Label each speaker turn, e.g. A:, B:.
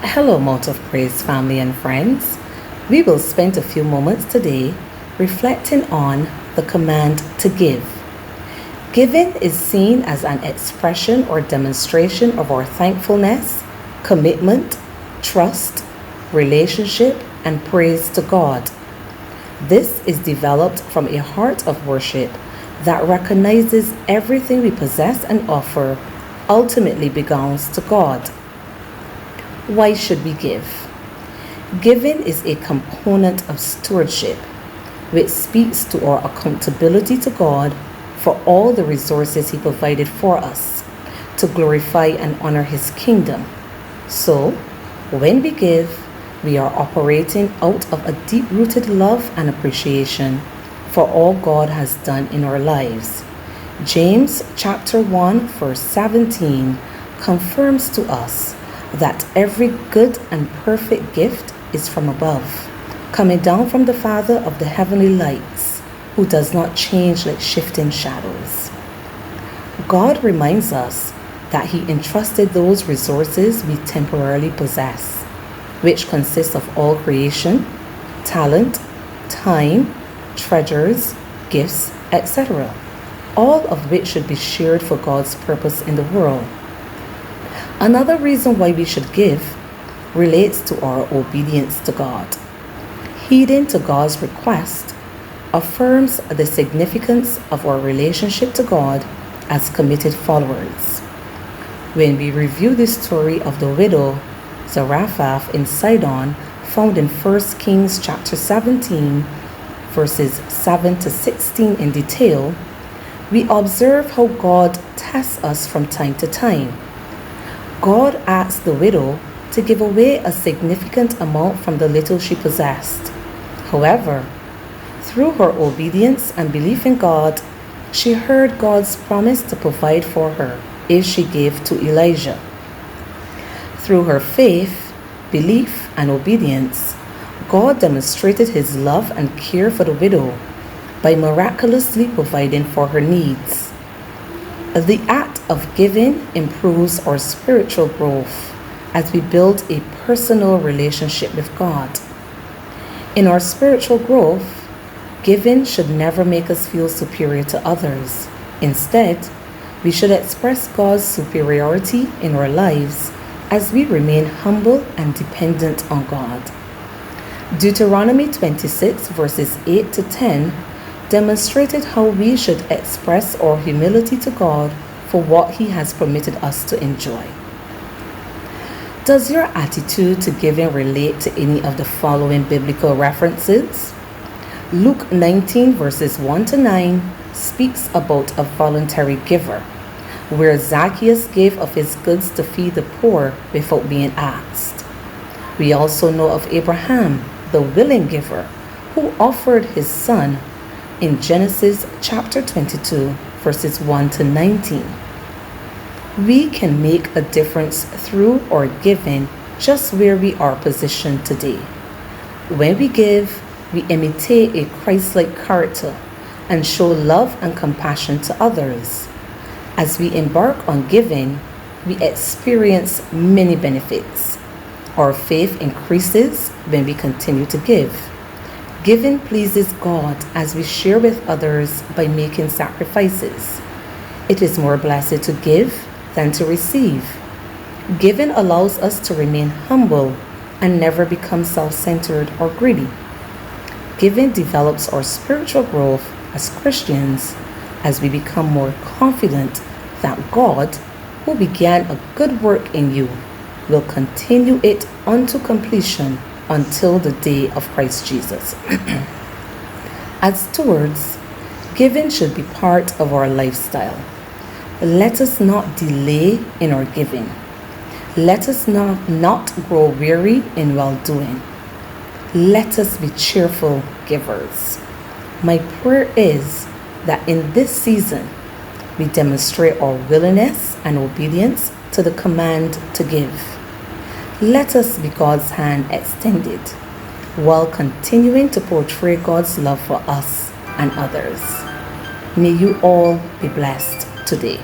A: Hello, Mount of Praise family and friends. We will spend a few moments today reflecting on the command to give. Giving is seen as an expression or demonstration of our thankfulness, commitment, trust, relationship, and praise to God. This is developed from a heart of worship that recognizes everything we possess and offer ultimately belongs to God. Why should we give? Giving is a component of stewardship, which speaks to our accountability to God for all the resources He provided for us to glorify and honor His kingdom. So, when we give, we are operating out of a deep-rooted love and appreciation for all God has done in our lives. James chapter 1 verse 17 confirms to us that every good and perfect gift is from above, coming down from the Father of the heavenly lights, who does not change like shifting shadows. God reminds us that He entrusted those resources we temporarily possess, which consists of all creation, talent, time, treasures, gifts, etc., all of which should be shared for God's purpose in the world. Another reason why we should give relates to our obedience to God. Heeding to God's request affirms the significance of our relationship to God as committed followers. When we review the story of the widow Zarephath in Sidon, found in 1 Kings chapter 17, verses 7 to 16 in detail, we observe how God tests us from time to time. God asked the widow to give away a significant amount from the little she possessed. However, through her obedience and belief in God, she heard God's promise to provide for her if she gave to Elijah. Through her faith, belief, and obedience, God demonstrated His love and care for the widow by miraculously providing for her needs. The act of giving improves our spiritual growth as we build a personal relationship with God. In our spiritual growth, giving should never make us feel superior to others. Instead, we should express God's superiority in our lives as we remain humble and dependent on God. Deuteronomy 26 verses 8 to 10 demonstrated how we should express our humility to God for what He has permitted us to enjoy. Does your attitude to giving relate to any of the following biblical references? Luke 19 verses 1 to 9 speaks about a voluntary giver, where Zacchaeus gave of his goods to feed the poor without being asked. We also know of Abraham, the willing giver, who offered his son in Genesis chapter 22, verses 1 to 19. We can make a difference through our giving just where we are positioned today. When we give, we imitate a Christ-like character and show love and compassion to others. As we embark on giving, we experience many benefits. Our faith increases when we continue to give. Giving pleases God as we share with others by making sacrifices. It is more blessed to give than to receive. Giving allows us to remain humble and never become self-centered or greedy. Giving develops our spiritual growth as Christians as we become more confident that God, who began a good work in you, will continue it unto completion until the day of Christ Jesus. As stewards, giving should be part of our lifestyle. Let us not delay in our giving. Let us not grow weary in well-doing. Let us be cheerful givers. My prayer is that in this season, we demonstrate our willingness and obedience to the command to give. Let us be God's hand extended while continuing to portray God's love for us and others. May you all be blessed today.